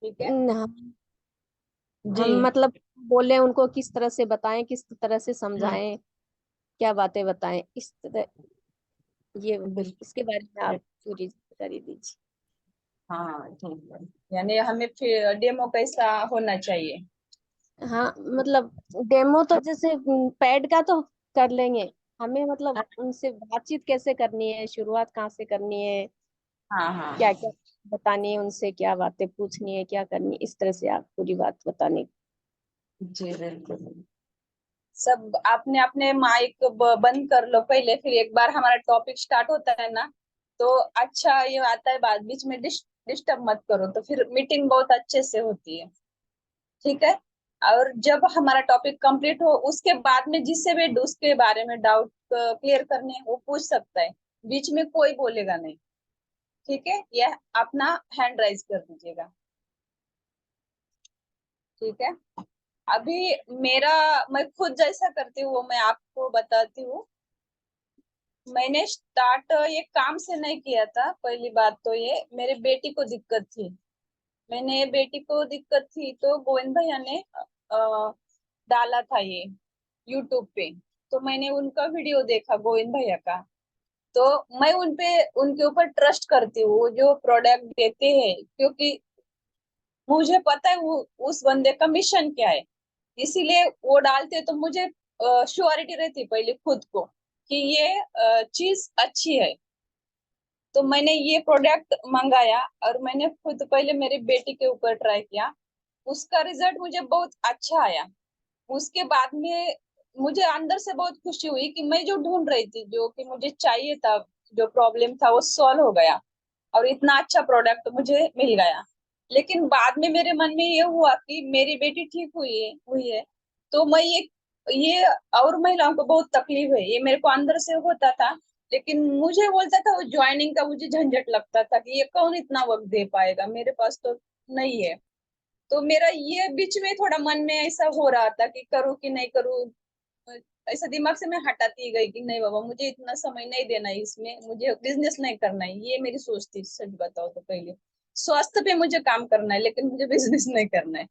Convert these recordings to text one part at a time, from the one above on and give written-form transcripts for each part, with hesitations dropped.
ठीक है। जी। हम मतलब बोले उनको किस तरह से बताएं, किस तरह से हम्म। समझाएं, क्या बातें बताएं इस तरह, ये बिल्कुल। इसके बारे में आप पूरी जानकारी दीजिए। हाँ ठीक है। यानी हमें फिर डेमो कैसा होना चाहिए? हाँ मतलब डेमो तो जैसे पैड का तो कर लेंगे, हमें मतलब उनसे बातचीत कैसे करनी है, शुरुआत कहाँ से करनी है, हाँ हाँ क्या हाँ। क्या बतानी है, उनसे क्या बातें पूछनी है, क्या करनी है, इस तरह से आप पूरी बात बताने। जी बिल्कुल। सब आपने अपने माइक बंद कर लो पहले, फिर एक बार हमारा टॉपिक स्टार्ट होता है ना, तो अच्छा ये आता है, बाद बीच में डिस्टर्ब मत करो, तो फिर मीटिंग बहुत अच्छे से होती है। ठीक है। और जब हमारा टॉपिक कंप्लीट हो, उसके बाद में जिससे भी उसके बारे में डाउट क्लियर करने हैं, वो पूछ सकता है। बीच में कोई बोलेगा नहीं। ठीक है, यह अपना हैंड राइज कर दीजिएगा। ठीक है। अभी मेरा, मैं खुद जैसा करती हूँ वो मैं आपको बताती हूँ। मैंने स्टार्ट ये काम से नहीं किया था। पहली बात तो ये मेरे बेटी को दिक्कत थी। मैंने बेटी को दिक्कत थी तो गोविंद भैया ने डाला था ये यूट्यूब पे। तो मैंने उनका वीडियो देखा गोविंद भैया का। तो मैं उनके ऊपर ट्रस्ट करती हूँ, वो जो प्रोडक्ट देते हैं, क्योंकि मुझे पता है वो उस बंदे का मिशन क्या है। इसीलिए वो डालते तो मुझे श्योरिटी रहती पहले खुद को कि ये चीज अच्छी है। तो मैंने ये प्रोडक्ट मंगाया और मैंने खुद पहले मेरी बेटी के ऊपर ट्राई किया। उसका रिजल्ट मुझे बहुत अच्छा आया। उसके बाद में मुझे अंदर से बहुत खुशी हुई कि मैं जो ढूंढ रही थी, जो कि मुझे चाहिए था, जो प्रॉब्लम था वो सॉल्व हो गया और इतना अच्छा प्रोडक्ट मुझे मिल गया। लेकिन बाद में मेरे मन में ये हुआ कि मेरी बेटी ठीक हुई है, तो मैं ये और महिलाओं को बहुत तकलीफ है, ये मेरे को अंदर से होता था। लेकिन मुझे बोलता था वो ज्वाइनिंग का मुझे झंझट लगता था कि ये कौन इतना वक्त दे पाएगा, मेरे पास तो नहीं है। तो मेरा ये बीच में थोड़ा मन में ऐसा हो रहा था कि करूँ कि नहीं करूँ। ऐसा दिमाग से मैं हटाती गई कि नहीं बाबा, मुझे इतना समय नहीं देना है, इसमें मुझे बिजनेस नहीं करना है, ये मेरी सोच थी। सच बताओ तो पहले स्वास्थ्य पे मुझे काम करना है, लेकिन मुझे बिजनेस नहीं करना है,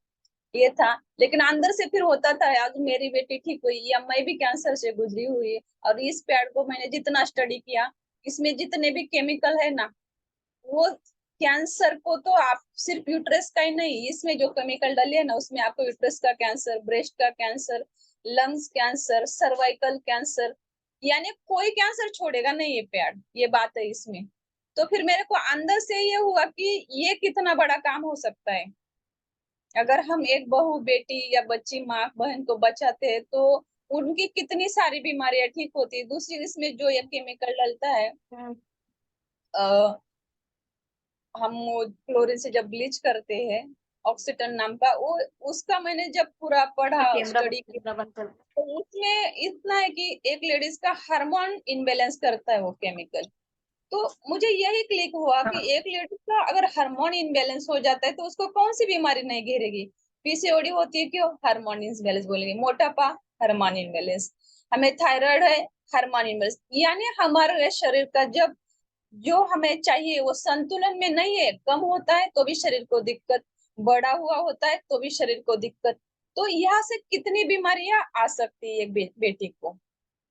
ये था। लेकिन अंदर से फिर होता था, आज मेरी बेटी ठीक हुई या मैं भी कैंसर से गुजरी हुई, और इस पैड को मैंने जितना स्टडी किया, इसमें जितने भी केमिकल है ना, वो कैंसर को तो आप सिर्फ यूट्रस का ही नहीं, इसमें जो केमिकल डले है ना, उसमें आपको यूट्रस का कैंसर, ब्रेस्ट का cancer, lungs cancer, cervical cancer, यानी कोई कैंसर छोड़ेगा नहीं ये पैड, ये बात है इसमें। तो फिर मेरे को अंदर से ये हुआ कि ये कितना बड़ा काम हो सकता है। अगर हम एक बहू बेटी या बच्ची माँ बहन को बचाते हैं, तो उनकी कितनी सारी बीमारियां ठीक होती है। दूसरी, इसमें जो ये केमिकल डलता है, हम वो क्लोरीन से जब ब्लीच करते हैं, ऑक्सीटन नाम का वो, उसका मैंने जब पूरा पढ़ा स्टडी किया, कैमरा बंद कर। तो उसमें इतना है कि एक लेडीज का हार्मोन इनबैलेंस करता है वो केमिकल। तो मुझे यही क्लिक हुआ कि हाँ एक लेडीज का अगर हार्मोन इनबैलेंस हो जाता है तो उसको कौन सी बीमारी नहीं घेरेगी। पीसीओडी होती है, क्यों? हार्मोन इनबैलेंस बोलेंगे। मोटापा, हार्मोन इनबैलेंस। हमें थायराइड है, हार्मोन इनबैलेंस। यानी हमारे शरीर का जब जो हमें चाहिए वो संतुलन में नहीं है, कम होता है तो भी शरीर को दिक्कत, बढ़ा हुआ होता है तो भी शरीर को दिक्कत। तो यहाँ से कितनी बीमारियां आ सकती है एक बेटी को।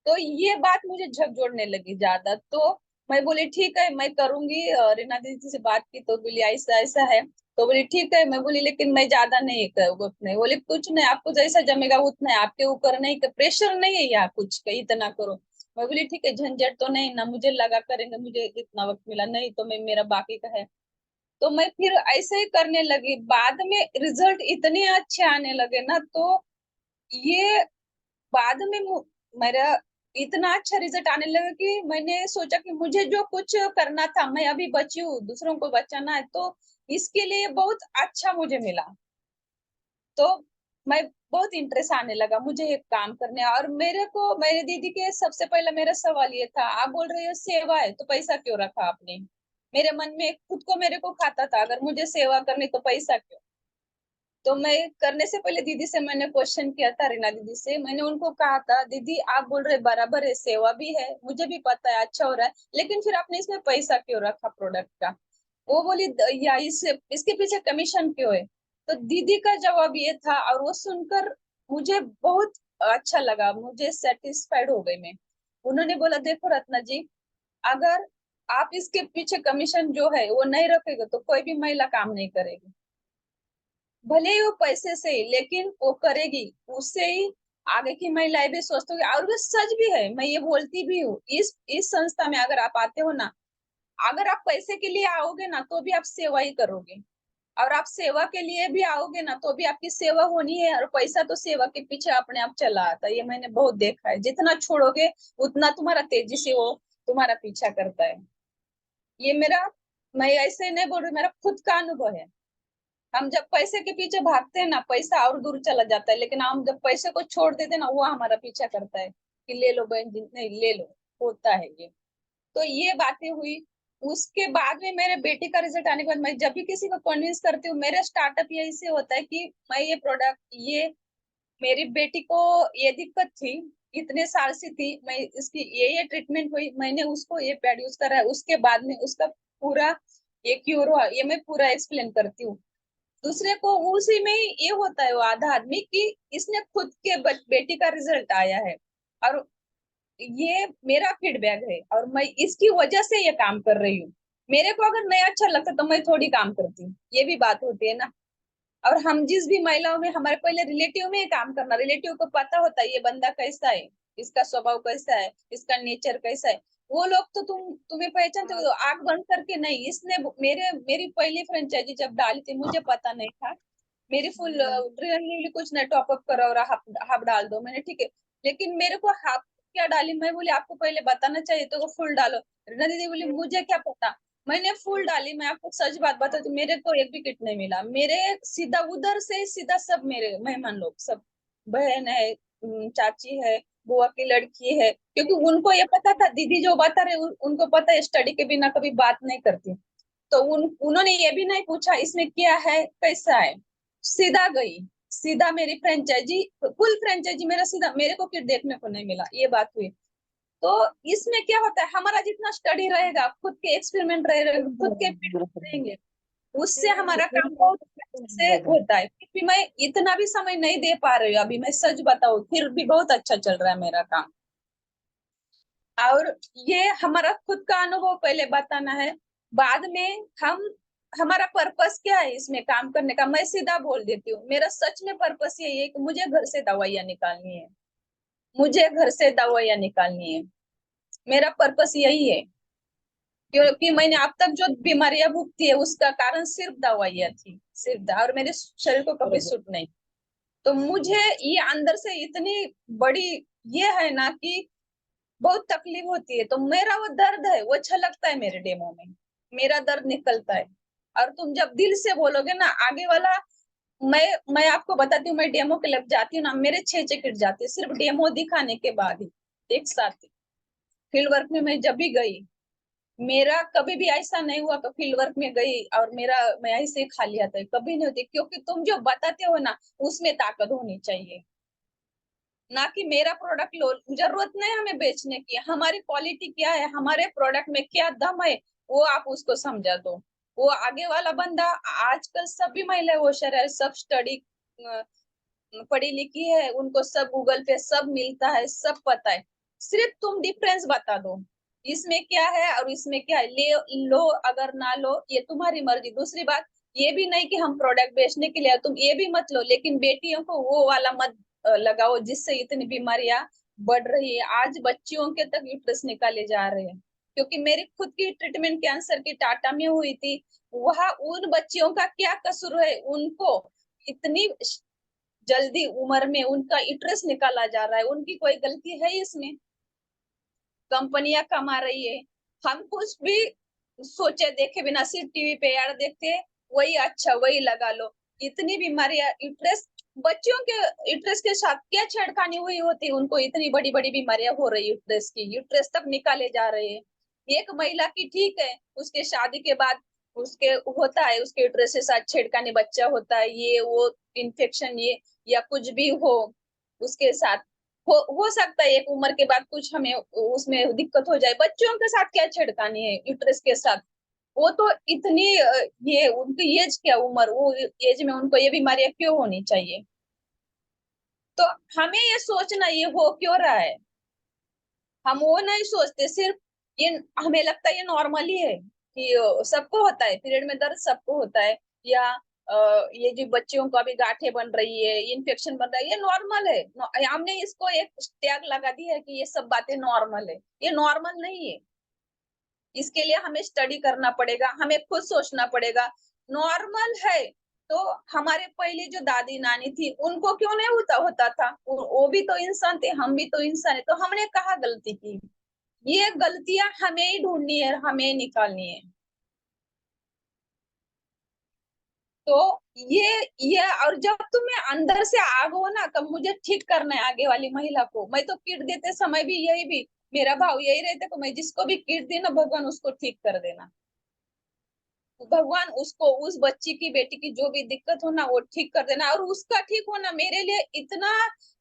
तो ये बात मुझे झकझोरने लगी ज्यादा। तो मैं बोली ठीक है मैं करूंगी। रीना दीदी से बात की तो बोली ऐसा ऐसा है। तो बोली ठीक है। मैं बोली लेकिन मैं ज्यादा नहीं करूँगा, उतने। बोले कुछ नहीं, आपको जैसा जमेगा उतना है, आपके ऊपर नहीं, प्रेशर नहीं है यहाँ कुछ का इतना करो। मैं बोली ठीक है, झंझट तो नहीं ना, मुझे लगा करेंगे, मुझे इतना वक्त मिला नहीं तो मैं मेरा बाकी का है। तो मैं फिर ऐसे ही करने लगी, बाद में रिजल्ट इतने अच्छे आने लगे ना। तो ये बाद में मेरा इतना अच्छा रिजल्ट आने लगा कि मैंने सोचा कि मुझे जो कुछ करना था, मैं अभी बची हूँ, दूसरों को बचाना है, तो इसके लिए बहुत अच्छा मुझे मिला। तो मैं बहुत इंटरेस्ट आने लगा मुझे एक काम करने। और मेरे को मेरे दीदी के सबसे पहले मेरा सवाल ये था, आप बोल रही हो सेवा है तो पैसा क्यों रखा आपने? मेरे मन में खुद को मेरे को खाता था, अगर मुझे सेवा करनी तो पैसा क्यों? तो मैं करने से पहले दीदी से मैंने क्वेश्चन किया था, रीना दीदी से। मैंने उनको कहा था दीदी आप बोल रहे बराबर है, सेवा भी है, मुझे भी पता है अच्छा हो रहा है, लेकिन फिर आपने इसमें पैसा क्यों रखा प्रोडक्ट का? वो बोली या इसके पीछे कमीशन क्यों है? तो दीदी का जवाब ये था, और वो सुनकर मुझे बहुत अच्छा लगा, मुझे सेटिस्फाइड हो गई मैं। उन्होंने बोला, देखो रत्ना जी, अगर आप इसके पीछे कमीशन जो है वो नहीं रखेगा तो कोई भी महिला काम नहीं करेगी। भले ही वो पैसे से ही, लेकिन वो करेगी, उससे ही आगे की महिलाएं भी स्वस्थ होगी। और वो सच भी है, मैं ये बोलती भी हूँ। इस संस्था में अगर आप आते हो ना, अगर आप पैसे के लिए आओगे ना तो भी आप सेवा ही करोगे, और आप सेवा के लिए भी आओगे ना तो भी आपकी सेवा होनी है। और पैसा तो सेवा के पीछे अपने आप चला आता है, ये मैंने बहुत देखा है। जितना छोड़ोगे उतना तुम्हारा तेजी से वो तुम्हारा पीछा करता है। ये मेरा, मैं ऐसे नहीं बोल रही, मेरा खुद का अनुभव है। हम जब पैसे के पीछे भागते हैं ना, पैसा और दूर चला जाता है, लेकिन हम जब पैसे को छोड़ देते हैं ना, वो हमारा पीछा करता है कि ले लो बहन जी, नहीं ले लो। होता है ये। तो ये बातें हुई। उसके बाद में मेरे बेटी का रिजल्ट आने के बाद मैं जब भी किसी को कन्विंस करती हूँ, मेरा स्टार्टअप यही से होता है कि मैं ये प्रोडक्ट, ये मेरी बेटी को ये दिक्कत थी, इतने साल से थी, मैं इसकी ये ट्रीटमेंट हुई, मैंने उसको ये पैड यूज करा है, उसके बाद में उसका पूरा ये क्योर हुआ, ये मैं पूरा एक्सप्लेन करती हूँ दूसरे को। उसी में ही ये होता है वो आधा आदमी की इसने खुद के बेटी का रिजल्ट आया है, और ये मेरा फीडबैक है, और मैं इसकी वजह से ये काम कर रही हूँ। मेरे को अगर नहीं अच्छा लगता तो मैं थोड़ी काम करती हूँ, ये भी बात होती है ना। और हम जिस भी महिलाओं में, हमारे पहले रिलेटिव में काम करना, रिलेटिव को पता होता है ये बंदा कैसा है, इसका स्वभाव कैसा है, इसका नेचर कैसा है। वो लोग तो तुम्हें पहचानते हो, आंख बंद करके नहीं। इसने मेरी पहली फ्रेंचाइजी जब डाली थी, मुझे पता नहीं था। मेरी फुल रियली कुछ नहीं, टॉपअप करो और हाफ हाफ डाल दो, मैंने ठीक है। लेकिन मेरे को हाफ क्या डाली, मैं बोली आपको पहले बताना चाहिए तो फुल डालो। रीना दीदी बोली मुझे क्या पता। मैंने फुल डाली, मैं आपको सच बात बताती हूँ, मेरे को एक भी किट नहीं मिला। मेरे सीधा उधर से सीधा सब मेरे मेहमान लोग सब, बहन है, चाची है, बुआ की लड़की है, क्योंकि उनको ये पता था दीदी जो बता रहे उनको पता है स्टडी के बिना कभी बात नहीं करती। तो उन्होंने ये भी नहीं पूछा इसमें क्या है कैसा है, सीधा गई, सीधा मेरी फ्रेंचाइजी, फुल फ्रेंचाइजी मेरा सीधा, मेरे को किट देखने को नहीं मिला, ये बात हुई। तो इसमें क्या होता है, हमारा जितना स्टडी रहेगा, खुद के एक्सपेरिमेंट रहेगा, खुद के रहेंगे, उससे हमारा काम बहुत अच्छे से होता है। क्योंकि मैं इतना भी समय नहीं दे पा रही हूँ अभी, मैं सच बताऊं, फिर भी बहुत अच्छा चल रहा है मेरा काम। और ये हमारा खुद का अनुभव पहले बताना है, बाद में हम, हमारा पर्पस क्या है इसमें काम करने का, मैं सीधा बोल देती हूँ। मेरा सच में पर्पस यही है कि मुझे घर से दवाइयाँ निकालनी है, मुझे घर से दवाइयाँ निकालनी है, मेरा पर्पस यही है। क्योंकि मैंने अब तक जो बीमारियां भुगती है उसका कारण सिर्फ दवाइयाँ थी, सिर्फ और मेरे शरीर को कभी सूट नहीं। तो मुझे ये अंदर से इतनी बड़ी ये है ना कि बहुत तकलीफ होती है, तो मेरा वो दर्द है वो छलकता है मेरे डेमो में, मेरा दर्द निकलता है। और तुम जब दिल से बोलोगे ना आगे वाला, मैं आपको बताती हूँ, मैं डेमो के लिए जाती हूँ ना, मेरे 6 चिकिट जाते हैं सिर्फ डेमो दिखाने के बाद ही, एक साथ। फील्ड वर्क में मैं जब भी गई, मेरा कभी भी ऐसा नहीं हुआ कि फील्ड वर्क में गई और मेरा, मैं ऐसे ही खाली आता है, कभी नहीं होती। क्योंकि तुम जो बताते हो ना उसमें ताकत होनी चाहिए, ना कि मेरा प्रोडक्ट लो। जरूरत नहीं हमें बेचने की, हमारी क्वालिटी क्या है, हमारे प्रोडक्ट में क्या दम है, वो आप उसको समझा दो। वो आगे वाला बंदा, आजकल सभी महिलाएं होशियार है, सब स्टडी पढ़ी लिखी है, उनको सब गूगल पे सब मिलता है, सब पता है। सिर्फ तुम डिफरेंस बता दो, इसमें क्या है और इसमें क्या है, ले लो अगर ना लो ये तुम्हारी मर्जी। दूसरी बात, ये भी नहीं कि हम प्रोडक्ट बेचने के लिए, तुम ये भी मत लो, लेकिन बेटियों को वो वाला मत लगाओ जिससे इतनी बीमारियां बढ़ रही है। आज बच्चियों के तक यूट्रस निकाले जा रहे हैं। क्योंकि मेरी खुद की ट्रीटमेंट कैंसर की टाटा में हुई थी, वहां उन बच्चियों का क्या कसूर है, उनको इतनी जल्दी उम्र में उनका इंटरेस्ट निकाला जा रहा है, उनकी कोई गलती है इसमें? कंपनियां कमा रही है, हम कुछ भी सोचे देखे बिना सिर्फ टीवी पे ऐड देखते हैं, वही अच्छा वही लगा लो। इतनी बीमारियां इंटरेस्ट, बच्चों के इंटरेस्ट के साथ क्या छेड़खानी हुई होती है, उनको इतनी बड़ी बड़ी बीमारियां हो रही है, यूट्रस की, यूट्रस तक निकाले जा रहे हैं। एक महिला की ठीक है, उसके शादी के बाद उसके होता है, उसके यूट्रस के साथ छेड़खानी, बच्चा होता है, ये वो इन्फेक्शन ये या कुछ भी हो उसके साथ, हो सकता है एक उम्र के बाद कुछ हमें उसमें दिक्कत हो जाए। बच्चों के साथ क्या छेड़खानी है यूट्रस के साथ? वो तो इतनी ये उनकी एज क्या, उम्र, वो एज में उनको ये बीमारियां क्यों होनी चाहिए? तो हमें ये सोचना ये हो क्यों रहा है, हम वो नहीं सोचते। सिर्फ ये हमें लगता है ये नॉर्मल ही है कि सबको होता है, पीरियड में दर्द सबको होता है, या ये जो बच्चियों को अभी गांठें बन रही है, इन्फेक्शन बन रहा है, ये नॉर्मल है। हमने इसको एक टैग लगा दिया है कि ये सब बातें नॉर्मल है। ये नॉर्मल नहीं है। इसके लिए हमें स्टडी करना पड़ेगा, हमें खुद सोचना पड़ेगा। नॉर्मल है तो हमारे पहले जो दादी नानी थी उनको क्यों नहीं होता होता था? वो भी तो इंसान थे, हम भी तो इंसान है, तो हमने कहाँ गलती की? ये गलतियां हमें ही ढूंढनी है, हमें ही निकालनी है। तो ये और जब तुम्हें अंदर से आग हो ना, तब मुझे ठीक करना है आगे वाली महिला को। मैं तो किट देते समय भी यही भी मेरा भाव यही रहता कि मैं जिसको भी किट दी ना, भगवान उसको ठीक कर देना। भगवान उसको, उस बच्ची की, बेटी की जो भी दिक्कत हो ना, वो ठीक कर देना। और उसका ठीक होना मेरे लिए इतना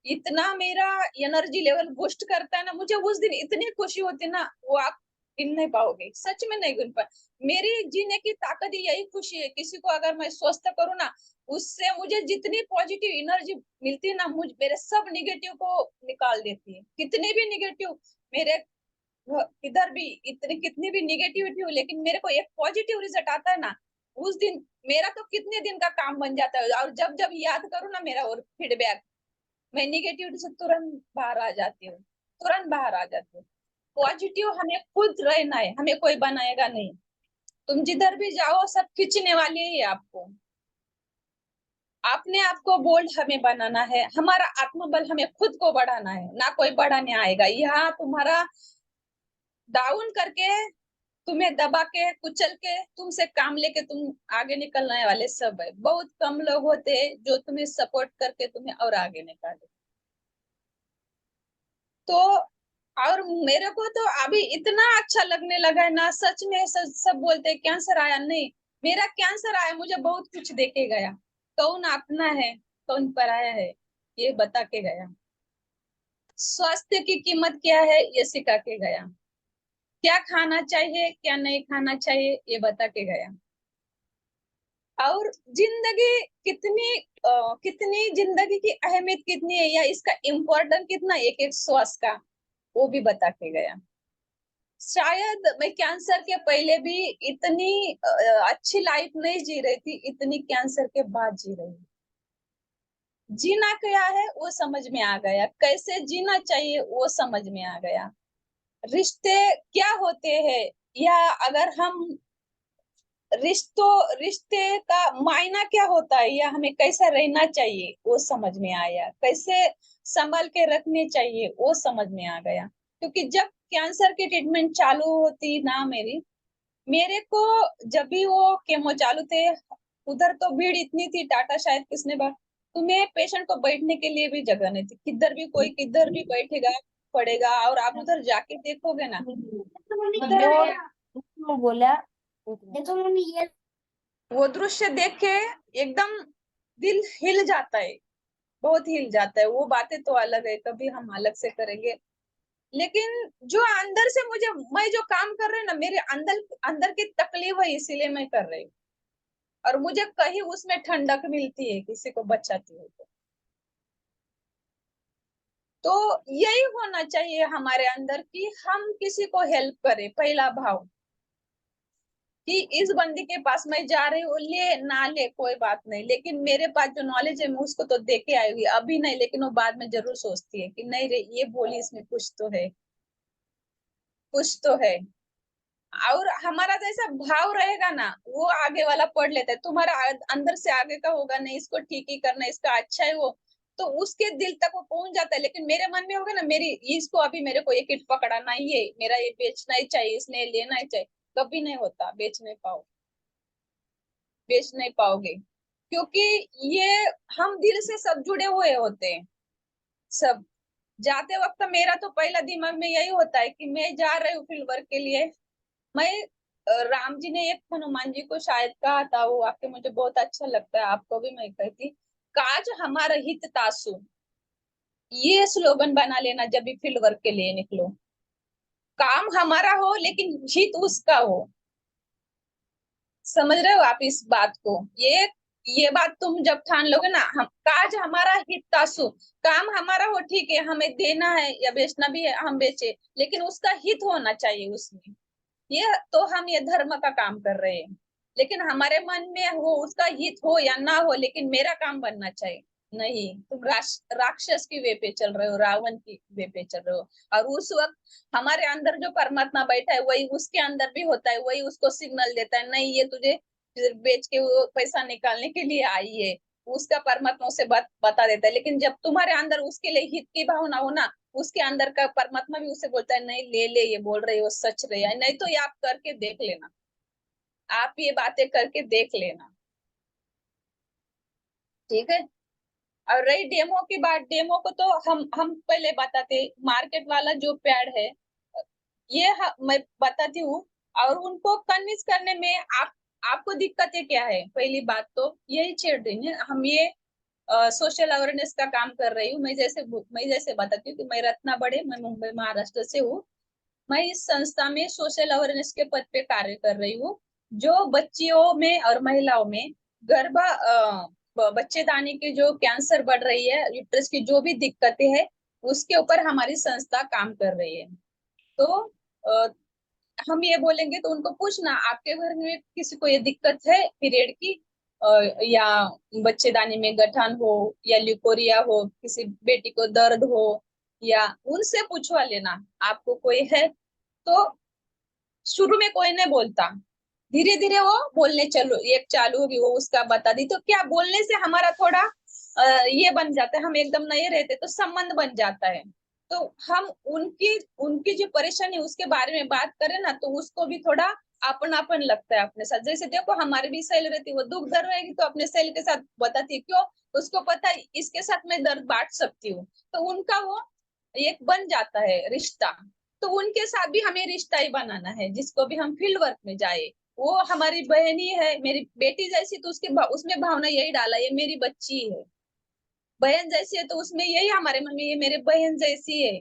इतना मेरा एनर्जी लेवल बूस्ट करता है ना, मुझे उस दिन इतनी खुशी होती ना, वो आप गिन नहीं पाओगे, सच में नहीं गिन पा। मेरी जीने की ताकत ही यही खुशी है। किसी को अगर मैं स्वस्थ करूँ ना, उससे मुझे जितनी पॉजिटिव एनर्जी मिलती है ना, मुझ मेरे सब निगेटिव को निकाल देती है। कितनी भी निगेटिव मेरे इधर भी इतनी कितनी भी निगेटिविटी हो, लेकिन मेरे को एक पॉजिटिव रिजल्ट आता है ना, उस दिन मेरा तो कितने दिन का काम बन जाता है। और जब जब याद करूँ ना मेरा और फीडबैक, मैं निगेटिविटी से तुरंत बाहर आ जाती हूँ, तुरंत बाहर आ जाती हूँ। पॉजिटिव हमें खुद रहना है, हमें कोई बनाएगा नहीं। तुम जिधर भी जाओ सब खींचने वाले ही है आपको। अपने आप को बोल्ड हमें बनाना है, हमारा आत्मबल हमें खुद को बढ़ाना है, ना कोई बढ़ाने आएगा यहाँ तुम्हारा डाउन करके, तुम्हें दबा के कुचल के तुमसे काम लेके तुम आगे निकलने वाले सब है। बहुत कम लोग होते हैं जो तुम्हें सपोर्ट करके तुम्हें और आगे निकाले। तो और मेरे को तो अभी इतना अच्छा लगने लगा है ना, सच में। सब बोलते हैं कैंसर आया, नहीं, मेरा कैंसर आया मुझे बहुत कुछ देके गया। कौन अपना है, कौन पराया है, ये बता के गया। स्वास्थ्य की कीमत क्या है, ये सिखा के गया। क्या खाना चाहिए, क्या नहीं खाना चाहिए, ये बता के गया। और जिंदगी कितनी कितनी जिंदगी की अहमियत कितनी है, या इसका इम्पोर्टेंट कितना, एक एक श्वास का, वो भी बता के गया। शायद मैं कैंसर के पहले भी इतनी अच्छी लाइफ नहीं जी रही थी, इतनी कैंसर के बाद जी रही हूँ। जीना क्या है वो समझ में आ गया, कैसे जीना चाहिए वो समझ में आ गया। रिश्ते क्या होते हैं, या अगर हम रिश्ते का मायना क्या होता है, या हमें कैसा रहना चाहिए वो समझ में आया, कैसे संभाल के रखने चाहिए वो समझ में आ गया। क्योंकि जब कैंसर की ट्रीटमेंट चालू होती ना मेरी, मेरे को जब भी वो केमो चालू थे, उधर तो भीड़ इतनी थी, टाटा शायद किसने बात, तुम्हें पेशेंट को बैठने के लिए भी जगह नहीं थी, किधर भी कोई किधर भी बैठेगा पड़ेगा। और आप उधर जाके देखोगे ना, जो उसको बोला ये तो मैंने ये वो दृश्य देख के एकदम दिल हिल जाता है, बहुत हिल जाता है। वो बातें तो अलग है, कभी हम अलग से करेंगे। लेकिन जो अंदर से मुझे, मैं जो काम कर रही हूँ ना, मेरे अंदर अंदर की तकलीफ है, इसीलिए मैं कर रही हूँ। और मुझे कहीं उसमें ठंडक मिलती है, किसी को बचाती हूँ तो यही होना चाहिए हमारे अंदर कि हम किसी को हेल्प करें। पहला भाव कि इस बंदी के पास मैं जा रही हूँ, ले ना ले कोई बात नहीं, लेकिन मेरे पास जो नॉलेज है मैं उसको तो दे के आई हुई, अभी नहीं, लेकिन वो बाद में जरूर सोचती है कि नहीं रे, ये बोली इसमें कुछ तो है, कुछ तो है। और हमारा जैसा भाव रहेगा ना, वो आगे वाला पढ़ लेता है। तुम्हारा अंदर से आगे का होगा नहीं, इसको ठीक ही करना, इसका अच्छा है वो, तो उसके दिल तक वो पहुंच जाता है। लेकिन मेरे मन में होगा ना, मेरी इसको अभी मेरे को एक हिट पकड़ाना ही है, मेरा ये बेचना ही चाहिए, इसने लेना ही चाहिए, कभी नहीं होता, बेच नहीं पाओगे। क्योंकि ये हम दिल से सब जुड़े हुए होते हैं सब। जाते वक्त मेरा तो पहला दिमाग में यही होता है कि मैं जा रही हूँ फील्ड वर्क के लिए। मैं राम जी ने एक हनुमान जी को शायद कहा था, वो वाक्य मुझे बहुत अच्छा लगता है, आपको भी मैं कहती, काज हमारा हित तासु, ये स्लोगन बना लेना जब भी फील्ड वर्क के लिए निकलो। काम हमारा हो लेकिन हित उसका हो। समझ रहे हो आप इस बात को? ये बात तुम जब ठान लोगे ना, हम काज हमारा हितासु, काम हमारा हो, ठीक है, हमें देना है या बेचना भी है हम बेचे, लेकिन उसका हित होना चाहिए उसमें। ये तो हम ये धर्म का काम कर रहे हैं, लेकिन हमारे मन में हो उसका हित हो या ना हो, लेकिन मेरा काम बनना चाहिए। नहीं, तुम राक्षस की वे पे चल रहे हो, रावण की वे पे चल रहे हो। और उस वक्त हमारे अंदर जो परमात्मा बैठा है वही उसके अंदर भी होता है, वही उसको सिग्नल देता है, नहीं ये तुझे बेच के वो पैसा निकालने के लिए आई है। उसका परमात्मा उसे बता देता है, लेकिन जब तुम्हारे अंदर उसके लिए हित की भावना हो ना, उसके अंदर का परमात्मा भी उसे बोलता है, नहीं ले ले, ये बोल रहे हो सच रहे हैं, नहीं तो ये आप करके देख लेना, आप ये बातें करके देख लेना। ठीक है। और रही डेमो की बात, डेमो को तो हम पहले बताते, मार्केट वाला जो पैड है ये मैं बताती हूँ। और उनको कन्विंस करने में आपको दिक्कतें क्या है? पहली बात तो यही छेड़ रही है, हम ये सोशल अवेयरनेस का काम कर रही हूँ। मैं जैसे बताती हूँ कि मैं रत्ना बड़े, मैं मुंबई महाराष्ट्र से हूँ। मैं इस संस्था में सोशल अवेयरनेस के पद पे कार्य कर रही हूँ, जो बच्चियों में और महिलाओं में बच्चेदानी की जो कैंसर बढ़ रही है, यूट्रस की जो भी दिक्कतें हैं, उसके ऊपर हमारी संस्था काम कर रही है। तो अ, हम ये बोलेंगे तो उनको पूछना, आपके घर में किसी को ये दिक्कत है पीरियड की, या बच्चेदानी में गठन हो, या ल्यूकोरिया हो, किसी बेटी को दर्द हो, या उनसे पूछवा लेना आपको कोई है। तो शुरू में कोई नहीं बोलता, धीरे धीरे वो बोलने चलो एक चालू होगी, वो उसका बता दी तो क्या बोलने से हमारा थोड़ा ये बन जाता है, हम एकदम नए रहते तो संबंध बन जाता है। तो हम उनकी उनकी जो परेशानी है उसके बारे में बात करें ना, तो उसको भी थोड़ा अपनापन लगता है अपने साथ। जैसे देखो हमारी भी सहेली रहती है, वो दुख दर्द रहेगी तो अपने सहेली के साथ बताती है, क्यों? उसको पता है इसके साथ मैं दर्द बांट सकती हूँ, तो उनका वो एक बन जाता है रिश्ता। तो उनके साथ भी हमें रिश्ता ही बनाना है, जिसको भी हम फील्ड वर्क में जाए, वो हमारी बहनी है, मेरी बेटी जैसी, तो उसमें भावना यही डाला, ये मेरी बच्ची है। बहन जैसी है तो उसमें यही हमारे मन में, ये मेरे बहन जैसी है।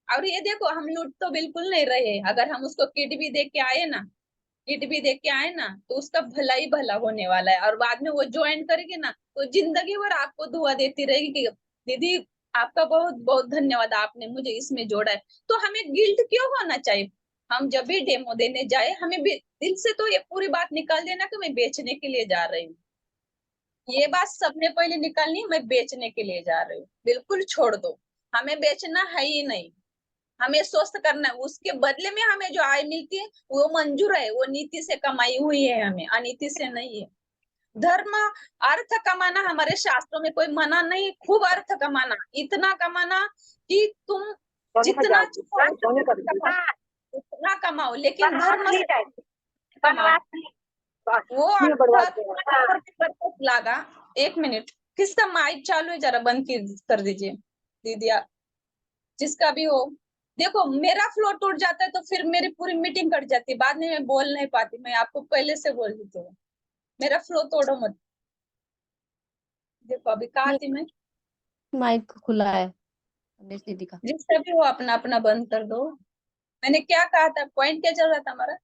और ये देखो हम लूट तो बिल्कुल नहीं रहे, अगर हम उसको किट भी दे के आए ना, किट भी दे के आए ना, तो उसका भला ही भला होने वाला है। और बाद में वो ज्वाइन करेगी ना, तो जिंदगी भर आपको दुआ देती रहेगी कि दीदी आपका बहुत बहुत धन्यवाद, आपने मुझे इसमें जोड़ा है। तो हमें गिल्ट क्यों होना चाहिए? हम जब भी डेमो देने जाए, हमें भी दिल से तो ये पूरी बात निकाल देना कि मैं बेचने के लिए जा रही हूँ। ये बात सबने पहले निकालनी है, मैं बेचने के लिए जा रही हूँ, बिल्कुल छोड़ दो। हमें बेचना है ही नहीं, हमें स्वस्थ करना है, उसके बदले में हमें जो आय मिलती है वो मंजूर है, वो नीति से कमाई हुई है, हमें अनीति से नहीं है। धर्म, अर्थ कमाना हमारे शास्त्रों में कोई मना नहीं, खूब अर्थ कमाना, इतना कमाना कि तुम जितना चाहो उतना कमाओ, लेकिन धर्म से कमाओ। वो अर्थ तुम्हारे बरकत लागा। एक मिनट, किसका माइक चालू है? जरा बंद कर दीजिए दीदी, जिसका भी हो। देखो मेरा फ्लो टूट जाता है तो फिर मेरी पूरी मीटिंग कट जाती है, बाद में मैं बोल नहीं पाती, मैं आपको पहले से बोल देती हूँ, मेरा फ्लो तोड़ो मत। देखो अभी कहा नहीं, थी मैं, माइक खुला है गणेश दीदी का। जिसका भी हो अपना अपना बंद कर दो। मैंने क्या कहा था, पॉइंट क्या चल रहा था हमारा,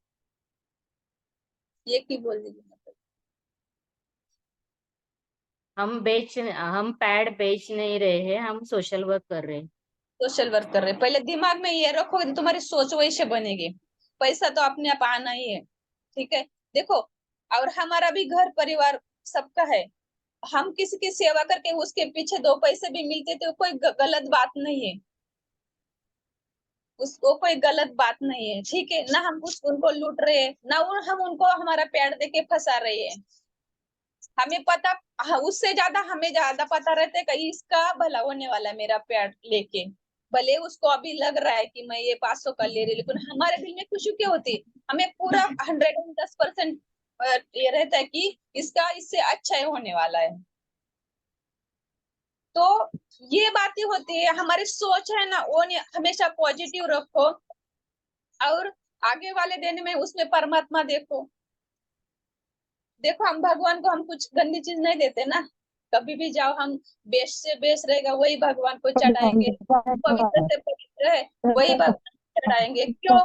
ये की बोल दीजिए मतलब। हम पैड बेच नहीं रहे हैं, हम सोशल वर्क कर रहे हैं। सोशल वर्क कर रहे हैं। पहले दिमाग में ये रखो कि तुम्हारी सोच वैसे बनेगी, पैसा तो अपने आप आना ही है। ठीक है। देखो, और हमारा भी घर परिवार सबका है, हम किसी की सेवा करके उसके पीछे दो पैसे भी मिलते तो कोई गलत बात नहीं है, उसको कोई गलत बात नहीं है। ठीक है ना, हम कुछ उनको लूट रहे हैं ना, हम उनको हमारा प्यार देके फंसा रहे हैं। हमें पता, हाँ, उससे ज्यादा हमें ज्यादा पता रहता है कि इसका भला होने वाला है मेरा प्यार लेके। भले उसको अभी लग रहा है कि मैं ये 500 का ले रही, लेकिन हमारे दिल में खुशी क्यों होती? हमें पूरा 110% ये रहता है कि इसका इससे अच्छा ही होने वाला है। तो ये बातें होती है, हमारी सोच है ना, वो हमेशा पॉजिटिव रखो, और आगे वाले दिन में उसमें परमात्मा देखो। देखो हम भगवान को हम कुछ गंदी चीज नहीं देते ना, कभी भी जाओ हम बेस्ट से बेस्ट रहेगा वही भगवान को चढ़ाएंगे, पवित्र से पवित्र है वही भगवान को चढ़ाएंगे। क्यों?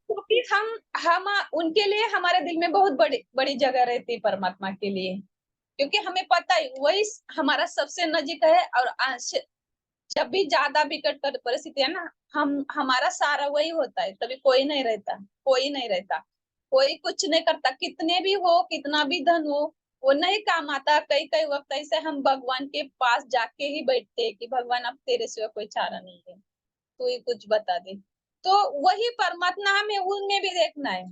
क्योंकि हम उनके लिए हमारे दिल में बहुत बड़ी बड़ी जगह रहती है परमात्मा के लिए, क्योंकि हमें पता है वही हमारा सबसे नजीक है। और जब भी ज्यादा विकट परिस्थिति है ना, हमारा सहारा वही होता है, तभी कोई नहीं रहता, कोई नहीं रहता, कोई कुछ नहीं करता, कितने भी हो, कितना भी धन हो, वो नहीं काम आता। कई कई वक्त ऐसे हम भगवान के पास जाके ही बैठते हैं कि भगवान अब तेरे सिवा कोई चारा नहीं है, तू ही कुछ बता दे। तो वही परमात्मा हमें उनमें भी देखना है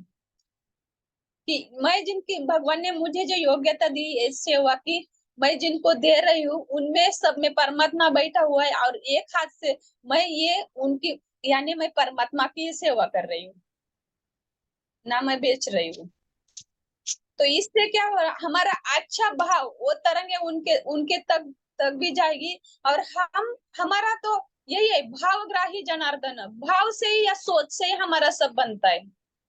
कि मैं जिनकी भगवान ने मुझे जो योग्यता दी इस सेवा की, मैं जिनको दे रही हूँ उनमें सब में परमात्मा बैठा हुआ है, और एक हाथ से मैं ये उनकी, यानी मैं परमात्मा की सेवा कर रही हूँ, ना मैं बेच रही हूँ। तो इससे क्या हो रहा, हमारा अच्छा भाव, वो तरंगे उनके उनके तक तक भी जाएगी। और हमारा तो यही है, भावग्राही जनार्दन, भाव से ही या सोच से ही हमारा सब बनता है।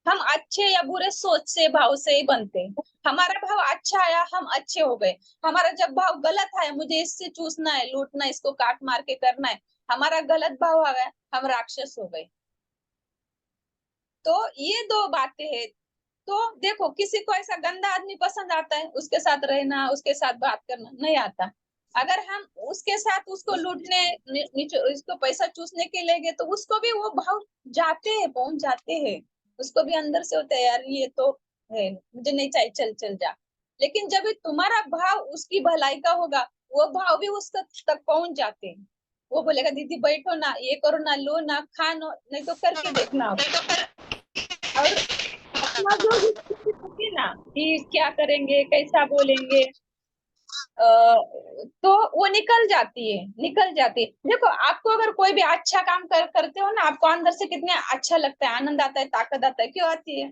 हम अच्छे या बुरे सोच से, भाव से ही बनते हैं। हमारा भाव अच्छा आया, हम अच्छे हो गए। हमारा जब भाव गलत आया, मुझे इससे चूसना है, लूटना है, इसको काट मार के करना है, हमारा गलत भाव आ गया, हम राक्षस हो गए। तो ये दो बातें हैं। तो देखो, किसी को ऐसा गंदा आदमी पसंद आता है, उसके साथ रहना, उसके साथ बात करना नहीं आता। अगर हम उसके साथ उसको लूटने, उसको पैसा चूसने के लिए गए, तो उसको भी वो भाव जाते हैं, पहुंच जाते हैं, उसको भी अंदर से होता है, यार ये तो है, मुझे नहीं चाहिए, चल चल जा। लेकिन जब भी तुम्हारा भाव उसकी भलाई का होगा, वो भाव भी उस तक पहुंच जाते हैं। वो बोलेगा दीदी बैठो ना, ये करो ना, लो ना, खा नो, नहीं तो करके देखना आप। और अपना जो स्थिति होगी ना कि क्या करेंगे, कैसा बोलेंगे, तो वो निकल जाती है, निकल जाती है। देखो, आपको अगर कोई भी अच्छा काम करते हो ना, आपको अंदर से कितने अच्छा लगता है, आनंद आता है, ताकत आता है। क्यों आती है?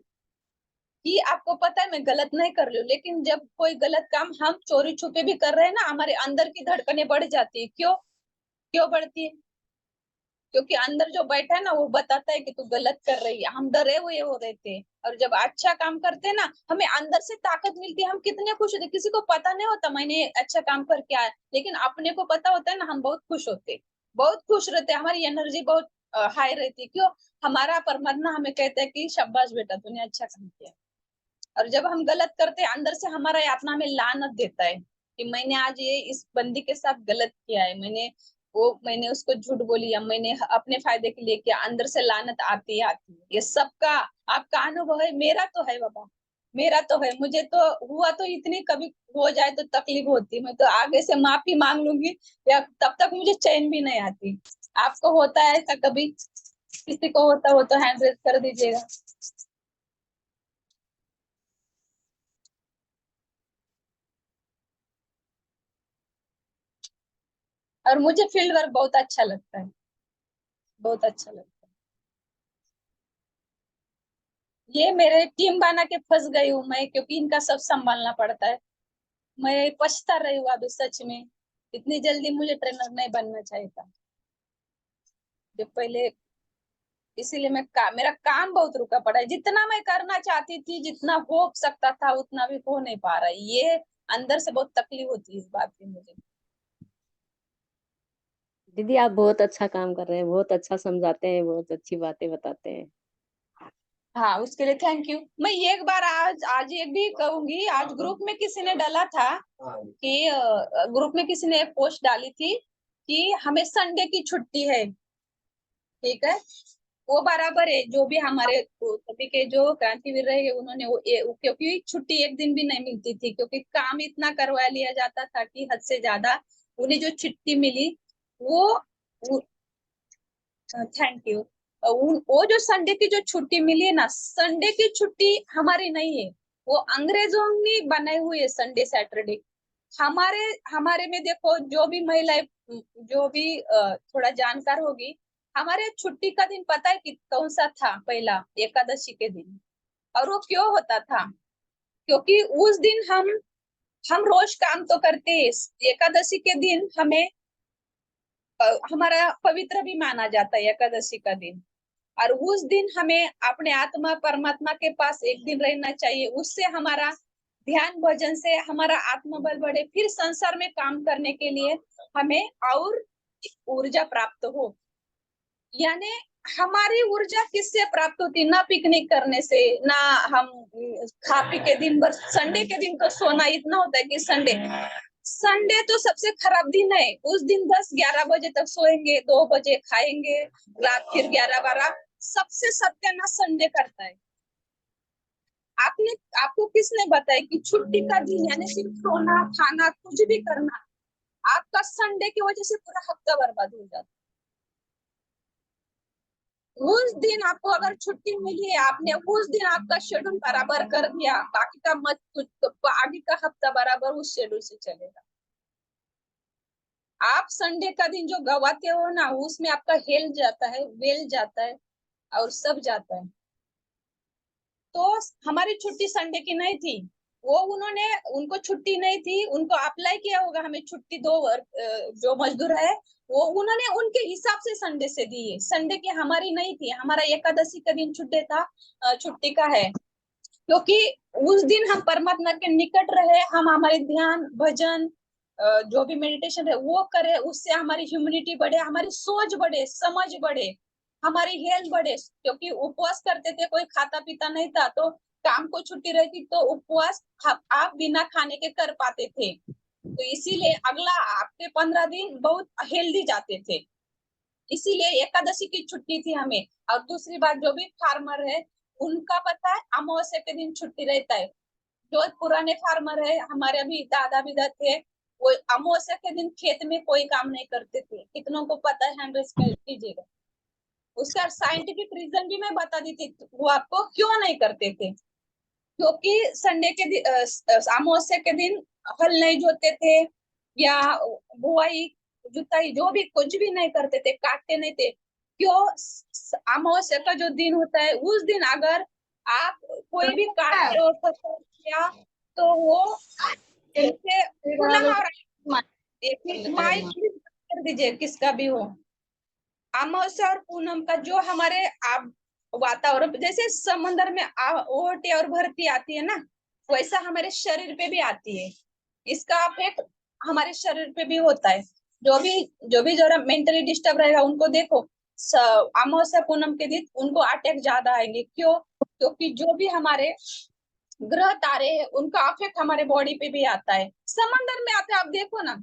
कि आपको पता है मैं गलत नहीं कर रही हूँ, लेकिन जब कोई गलत काम हम चोरी छुपे भी कर रहे हैं ना, हमारे अंदर की धड़कनें बढ़ जाती है। क्यों? क्यों बढ़ती है? क्योंकि अंदर जो बैठा है ना, वो बताता है कि तू गलत कर रही है। हम डरे हुए हो रहे थे, और जब अच्छा काम करते हैं ना, हमें अंदर से ताकत मिलती है, हम कितने खुश होते। किसी को पता नहीं होता मैंने अच्छा काम करके आया, लेकिन अपने को पता होता है ना, हम बहुत खुश होते, बहुत खुश रहते, हमारी एनर्जी बहुत हाई रहती है। क्यों? हमारा परमात्मा हमें कहता है कि शाबाश बेटा, तूने अच्छा काम किया। और जब हम गलत करते हैं, अंदर से हमारा आत्मा हमें लानत देता है कि मैंने आज ये इस बंदी के साथ गलत किया है, मैंने उसको झूठ बोली, या मैंने अपने फायदे के लिए किया। अंदर से लानत आती है, आती है। ये सबका आपका अनुभव है, मेरा तो है बाबा, मेरा तो है। मुझे तो हुआ, तो इतनी कभी हो जाए तो तकलीफ होती, मैं तो आगे से माफी मांग लूंगी, या तब तक मुझे चैन भी नहीं आती। आपको होता है ऐसा कभी? किसी को होता हो तो हैंड रेज कर दीजिएगा। और मुझे फील्ड वर्क बहुत अच्छा लगता है, बहुत अच्छा लगता है। ये मेरे टीम बना के फंस गई हूँ मैं, क्योंकि इनका सब संभालना पड़ता है। मैं पछता रही हूँ अभी सच में, इतनी जल्दी मुझे ट्रेनर नहीं बनना चाहिए था जो पहले। इसीलिए मेरा काम बहुत रुका पड़ा है। जितना मैं करना चाहती थी, जितना हो सकता था, उतना भी हो नहीं पा रहा है। ये अंदर से बहुत तकलीफ होती है इस बात की मुझे। दीदी आप बहुत अच्छा काम कर रहे हैं, बहुत अच्छा समझाते हैं, बहुत अच्छी बातें बताते हैं। हाँ, उसके लिए थैंक यू। मैं एक बार आज आज एक भी कहूंगी, आज ग्रुप में किसी ने डाला था कि ग्रुप में किसी ने पोस्ट डाली थी कि हमें संडे की छुट्टी है। ठीक है, वो बराबर है। जो भी हमारे सभी के जो क्रांतिवीर रहे, उन्होंने क्योंकि छुट्टी एक दिन भी नहीं मिलती थी, क्योंकि काम इतना करवा लिया जाता था कि हद से ज्यादा। उन्हें जो छुट्टी मिली, वो थैंक यू। वो जो संडे की जो छुट्टी मिली है ना, संडे की छुट्टी हमारी नहीं है, वो अंग्रेजों ने बनाई हुई है संडे सैटरडे। हमारे हमारे में देखो, जो भी महिलाएं, जो भी थोड़ा जानकार होगी, हमारे छुट्टी का दिन पता है कि कौन सा था? पहला एकादशी के दिन। और वो क्यों होता था? क्योंकि उस दिन हम रोज काम तो करते हैं, एकादशी के दिन हमें हमारा पवित्र भी माना जाता है एकादशी का दिन। और उस दिन हमें अपने आत्मा परमात्मा के पास एक दिन रहना चाहिए, उससे हमारा ध्यान भजन से हमारा आत्मबल बढ़े, फिर संसार में काम करने के लिए हमें और ऊर्जा प्राप्त हो। यानी हमारी ऊर्जा किससे प्राप्त होती, ना पिकनिक करने से, ना हम खा पी के दिन भर। संडे के दिन तो सोना इतना होता है कि संडे संडे तो सबसे खराब दिन है। उस दिन 10-11 बजे तक सोएंगे, 2 बजे खाएंगे, रात फिर 11-12। सबसे सत्यानाश संडे करता है। आपको किसने बताया कि छुट्टी का दिन यानी सिर्फ सोना खाना कुछ भी करना, आपका संडे की वजह से पूरा हफ्ता बर्बाद हो जाता है। उस दिन आपको अगर छुट्टी मिली है, आपने उस दिन आपका शेड्यूल बराबर कर दिया, बाकी का मत कुछ, तो आगे का हफ्ता बराबर उस शेड्यूल से चलेगा। आप संडे का दिन जो गवाते हो ना, उसमें आपका हेल्थ जाता है, वेल जाता है, और सब जाता है। तो हमारी छुट्टी संडे की नहीं थी। वो उनको छुट्टी नहीं थी, उनको अप्लाई किया होगा हमें छुट्टी दो, जो मजदूर है वो उन्होंने उनके हिसाब से संडे से दी है। संडे की हमारी नहीं थी। हमारा एकादशी का दिन छुट्टी था, छुट्टी का है, क्योंकि उस दिन हम परमात्मा के निकट रहे, हम हमारे ध्यान भजन जो भी मेडिटेशन है वो करे, उससे हमारी ह्यूमिनिटी बढ़े, हमारी सोच बढ़े, समझ बढ़े, हमारी हेल्थ बढ़े। क्योंकि उपवास करते थे, कोई खाता पीता नहीं था, तो काम को छुट्टी रहती तो उपवास आप बिना खाने के कर पाते थे। तो इसीलिए अगला आपके 15 दिन बहुत हेल्दी जाते थे। इसीलिए एकादशी की छुट्टी थी हमें। और दूसरी बात, जो भी फार्मर है उनका पता है अमावस्या के दिन छुट्टी रहता है। जो पुराने फार्मर है, हमारे अभी दादा बिदा थे, वो अमावस्या के दिन खेत में कोई काम नहीं करते थे। कितनों को पता है, हैंड रेज कीजिएगा। उसका साइंटिफिक रीजन भी मैं बता दी थी, वो आपको क्यों नहीं करते थे। क्योंकि संडे के दिन, अमावस्या के दिन हल नहीं जोते थे, या बुआई जुताई जो भी कुछ भी नहीं करते थे, काटते नहीं थे। क्यों? अमावस्या का जो दिन होता है, उस दिन अगर आप कोई भी काटते हो फसल या, तो वो उनसे पूनम और माइक कर दीजिए किसका भी हो। अमावस्या और पूनम का जो हमारे आप वातावरण, जैसे समंदर में ओट और भरती आती है ना, वैसा हमारे शरीर पे भी आती है। इसका इफेक्ट हमारे शरीर पे भी होता है। जो भी जरा मेंटली डिस्टर्ब रहेगा उनको देखो, अमावस्या पूनम के दिन उनको अटैक ज्यादा आएंगे। क्यों? क्योंकि जो भी हमारे ग्रह तारे हैं उनका इफेक्ट हमारे बॉडी पे भी आता है। समंदर में आता है, आप देखो ना,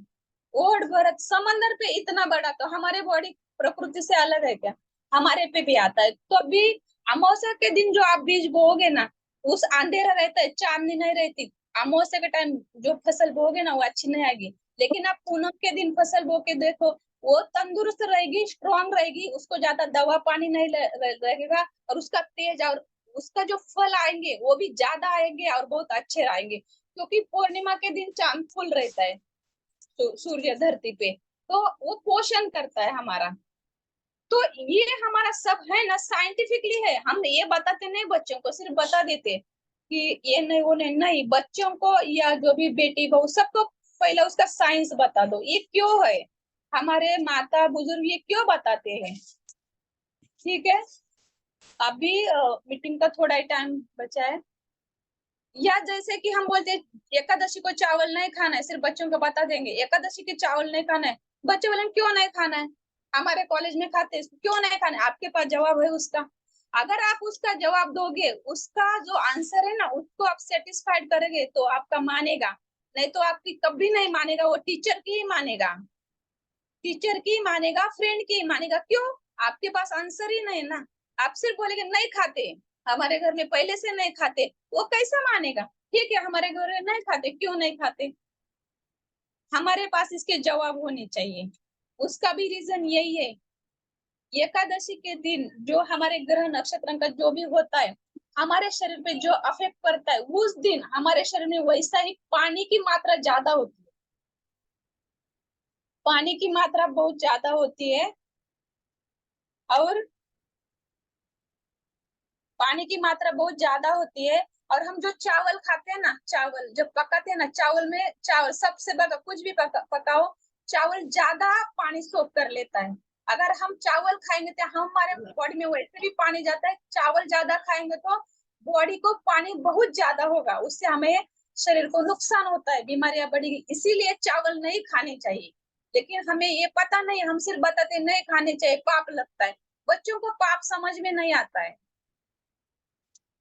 ओट भरत समंदर पे इतना बड़ा, तो हमारे बॉडी प्रकृति से अलग है क्या? हमारे पे भी आता है। तो अभी अमावस्या के दिन जो आप बीज बोओगे ना, उस अंधेरा रहता है, चांदनी नहीं रहती। अमावस्या के टाइम जो फसल बोओगे ना, वो अच्छी नहीं आएगी। लेकिन आप पूनम के दिन फसल बो के देखो, वो तंदुरुस्त रहेगी, स्ट्रांग रहेगी, उसको ज्यादा दवा पानी नहीं लगेगा, और उसका तेज और उसका जो फल आएंगे वो भी ज्यादा आएंगे और बहुत अच्छे आएंगे। क्योंकि पूर्णिमा के दिन चांद फुल रहता है, सूर्य धरती पे, तो वो पोषण करता है हमारा। तो ये हमारा सब है ना, साइंटिफिकली है। हम ये बताते नहीं बच्चों को, सिर्फ बता देते कि ये नहीं वो नहीं। नहीं, बच्चों को या जो भी बेटी बहू सबको पहले उसका साइंस बता दो, ये क्यों है। हमारे माता बुजुर्ग ये क्यों बताते हैं। ठीक है, अभी मीटिंग का थोड़ा ही टाइम बचा है। या जैसे कि हम बोलते एकादशी को चावल नहीं खाना है, सिर्फ बच्चों को बता देंगे एकादशी के चावल नहीं खाना है। बच्चे बोलेंगे क्यों नहीं खाना है, हमारे कॉलेज में खाते हैं, क्यों नहीं खाना है? आपके पास जवाब है उसका। अगर आप उसका जवाब दोगे, उसका जो आंसर है ना, उसको आप सेटिस्फाइड करेंगे तो आपका मानेगा, नहीं तो आपकी कभी नहीं मानेगा। वो टीचर की ही मानेगा, टीचर की मानेगा, फ्रेंड की मानेगा। क्यों? आपके पास आंसर ही नहीं ना। आप सिर्फ बोलेंगे नहीं खाते, हमारे घर में पहले से नहीं खाते, वो कैसा मानेगा? ठीक है, हमारे घर में नहीं खाते, क्यों नहीं खाते? हमारे पास इसके जवाब होने चाहिए। उसका भी रीजन यही है। एकादशी के दिन जो हमारे ग्रह नक्षत्र का जो भी होता है, हमारे शरीर पे जो अफेक्ट करता है, उस दिन हमारे शरीर में वैसा ही पानी की मात्रा ज्यादा होती है। पानी की मात्रा बहुत ज्यादा होती है, और पानी की मात्रा बहुत ज्यादा होती है। और हम जो चावल खाते हैं ना, चावल जब पकाते हैं ना, चावल में चावल सबसे बड़ा कुछ भी पकाओ, चावल ज्यादा पानी सोख कर लेता है। अगर हम चावल खाएंगे तो हमारे बॉडी में वैसे भी पानी जाता है, चावल ज्यादा खाएंगे तो बॉडी को पानी बहुत ज्यादा होगा, उससे हमें शरीर को नुकसान होता है, बीमारियां बढ़ेगी। इसीलिए चावल नहीं खाने चाहिए। लेकिन हमें ये पता नहीं, हम सिर्फ बताते नहीं खाने चाहिए, पाप लगता है। बच्चों को पाप समझ में नहीं आता है,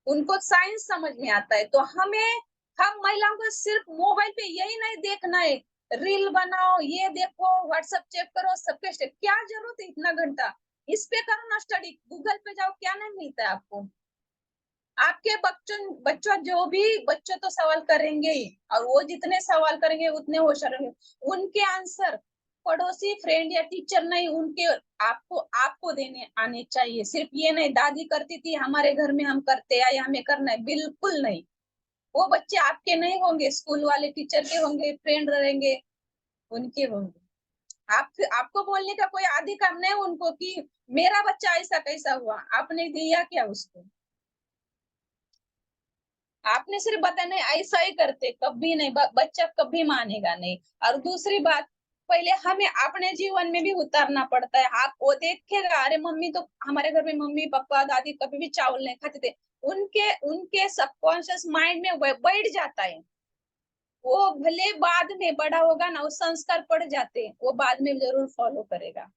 उनको साइंस समझ में आता है। तो हम महिलाओं को सिर्फ मोबाइल पे यही नहीं देखना है, रील बनाओ, ये देखो, व्हाट्सएप चेक करो, सबके क्या जरूरत है इतना घंटा? इस पे करो ना स्टडी, गूगल पे जाओ, क्या नहीं मिलता है आपको? आपके बच्चों जो भी बच्चों तो सवाल करेंगे ही, और वो जितने सवाल करेंगे उतने होशियार होंगे। उनके आंसर पड़ोसी, फ्रेंड या टीचर नहीं, उनके आपको देने आने चाहिए। सिर्फ ये नहीं दादी करती थी हमारे घर में हम करते आए, हमें करना है, बिल्कुल नहीं। वो बच्चे आपके नहीं होंगे, स्कूल वाले टीचर के होंगे, फ्रेंड रहेंगे, उनके होंगे। आपको बोलने का कोई अधिकार नहीं उनको कि मेरा बच्चा ऐसा कैसा हुआ, आपने दिया क्या उसको? आपने सिर्फ बताया नहीं, ऐसा ही करते, कभी नहीं, बच्चा कभी मानेगा नहीं। और दूसरी बात, पहले हमें अपने जीवन में भी उतारना पड़ता है। आप वो देखेगा, अरे मम्मी तो, हमारे घर में मम्मी पापा दादी कभी भी चावल नहीं खाते थे, उनके उनके सबकॉन्शियस माइंड में बैठ जाता है। वो भले बाद में बड़ा होगा ना, वो संस्कार पड़ जाते हैं, वो बाद में जरूर फॉलो करेगा।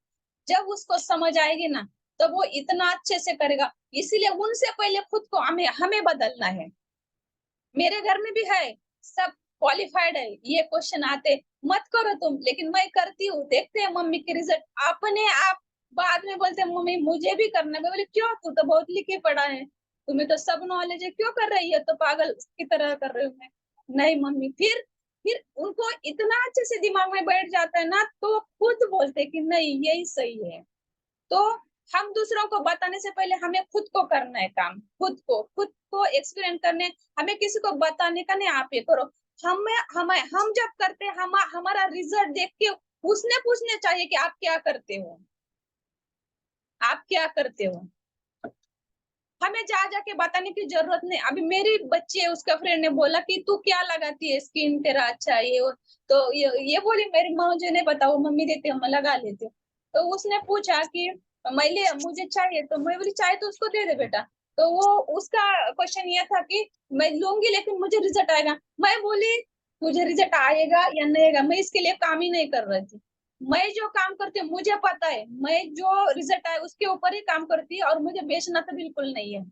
जब उसको समझ आएगी ना, तो वो इतना अच्छे से करेगा। इसीलिए उनसे पहले खुद को हमें हमें बदलना है। मेरे घर में भी है, सब क्वालिफाइड है, ये क्वेश्चन आते, मत करो तुम, लेकिन मैं करती हूँ, देखते हैं मम्मी के रिजल्ट, अपने आप बाद में बोलते हैं मम्मी मुझे भी करना है। मैं बोली क्यों, तू तो बहुत लिखे पढ़ा है, तुम्हें तो सब नॉलेज है, क्यों कर रही है, तो पागल की तरह कर रही हूँ मैं। नहीं मम्मी, फिर उनको इतना अच्छे से दिमाग में बैठ जाता है ना, तो खुद बोलते कि नहीं यही सही है। तो हम दूसरों को बताने से पहले हमें खुद को करना है काम, खुद को एक्सपीरियंस करने, हमें किसी को बताने का नहीं, आप ये करो। हम जब करते हैं, हमारा रिजल्ट देख के उसने पूछने चाहिए कि आप क्या करते हो, आप क्या करते हो। हमें जा जाके बताने की जरूरत नहीं। अभी मेरी बच्ची है, उसका फ्रेंड ने बोला कि तू क्या लगाती है, स्किन तेरा अच्छा है ये तो ये बोली मेरी माँ मुझे नहीं पता, वो मम्मी देती है मैं लगा लेती हूँ। तो उसने पूछा कि मुझे चाहिए, तो मैं बोली चाहिए तो उसको दे दे बेटा। तो वो उसका क्वेश्चन ये था कि मैं लूंगी लेकिन मुझे रिजल्ट आएगा। मैं बोली मुझे रिजल्ट आएगा या नहीं आएगा, मैं इसके लिए काम ही नहीं कर रही थी। मैं जो काम करती हूँ मुझे पता है, मैं जो रिजल्ट आए उसके ऊपर ही काम करती है, और मुझे बेचना तो बिल्कुल नहीं है।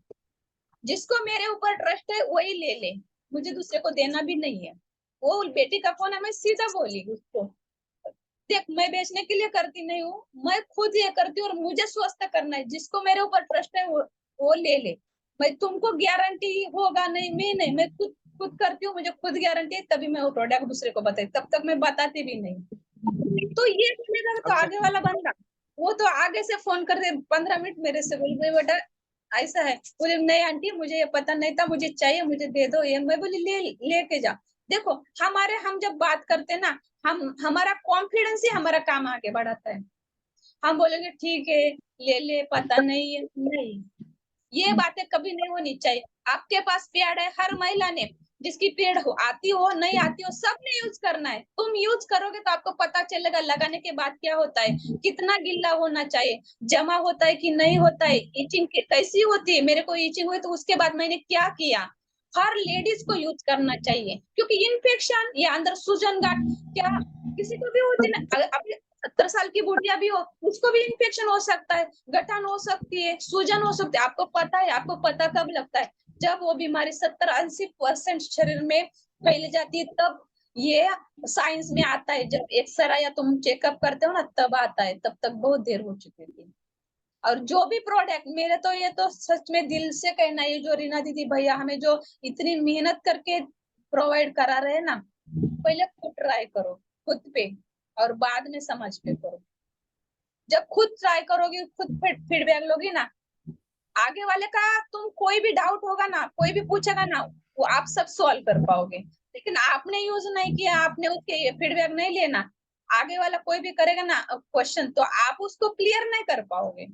जिसको मेरे ऊपर ट्रस्ट है वही ले ले, मुझे दूसरे को देना भी नहीं है। वो वो का फोन है, मैं सीधा बोली उसको, देख मैं बेचने के लिए करती नहीं हूँ, मैं खुद ये करती हूँ और मुझे स्वस्थ करना है, जिसको मेरे ऊपर ट्रस्ट है वो ले ले। मैं तुमको गारंटी होगा नहीं, मैं खुद खुद करती हूँ, मुझे खुद गारंटी है, तभी मैं वो प्रोडक्ट दूसरे को बताती, तब तक मैं बताती भी नहीं। तो ये बोलेगा तो अच्छा, आगे वाला बंदा, वो तो आगे से फोन कर दे 15 मिनट मेरे से, बोल भाई बेटा ऐसा है, बोले नहीं आंटी मुझे ये पता नहीं था, मुझे चाहिए, मुझे दे दो ये। मैं बोली लेके जा। देखो हम जब बात करते ना, हमारा कॉन्फिडेंस ही हमारा काम आगे बढ़ाता है। हम बोलेंगे ठीक है ले ले, पता नहीं है, नहीं, ये बातें कभी नहीं होनी चाहिए। आपके पास पेड़ है, हर महिला ने, जिसकी पेड़ हो आती हो नहीं आती हो, सबने यूज करना है। तुम यूज करोगे तो आपको पता चलेगा लगाने के बाद क्या होता है, कितना गिल्ला होना चाहिए, जमा होता है कि नहीं होता है, इचिंग कैसी होती है। मेरे को इचिंग हुई तो उसके बाद मैंने क्या किया। हर लेडीज को यूज करना चाहिए, क्योंकि इन्फेक्शन या अंदर सूजन गांठ क्या किसी को भी होती है ना। अभी 70 साल की बुढ़िया भी हो, उसको भी इन्फेक्शन हो सकता है, गठन हो सकती है, सूजन हो सकती है। आपको पता है, आपको पता कब लगता है, जब वो बीमारी 70-80% शरीर में फैल जाती है, तब ये साइंस में आता है। जब एक्सरे या तुम चेकअप करते हो ना, तब आता है, तब तक बहुत देर हो चुकी थी। और जो भी प्रोडक्ट मेरे तो ये तो सच में दिल से कहना है, जो रीना दीदी भैया हमें जो इतनी मेहनत करके प्रोवाइड करा रहे हैं ना, पहले खुद ट्राई करो खुद पे, और बाद में समझ पे करो। जब खुद ट्राई करोगी, खुद फीडबैक लोगी ना, आगे वाले का तुम कोई भी डाउट होगा ना, कोई भी पूछेगा ना, वो आप सब सॉल्व कर पाओगे। लेकिन आपने यूज नहीं किया, आपने उसके फीडबैक नहीं लेना, आगे वाला कोई भी करेगा ना क्वेश्चन, तो आप उसको क्लियर नहीं कर पाओगे।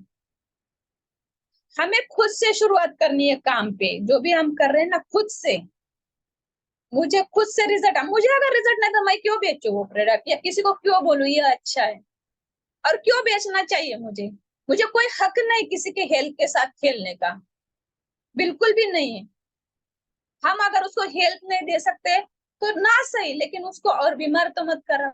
हमें खुद से शुरुआत करनी है काम पे, जो भी हम कर रहे हैं ना, खुद से। मुझे खुद से रिजल्ट, मुझे अगर रिजल्ट नहीं तो मैं क्यों बेचू वो प्रोडक्ट, या किसी को क्यों बोलूं ये अच्छा है, और क्यों बेचना चाहिए मुझे। मुझे कोई हक नहीं किसी के हेल्थ के साथ खेलने का, बिल्कुल भी नहीं है। हम अगर उसको हेल्प नहीं दे सकते तो ना सही, लेकिन उसको और बीमार तो मत करा।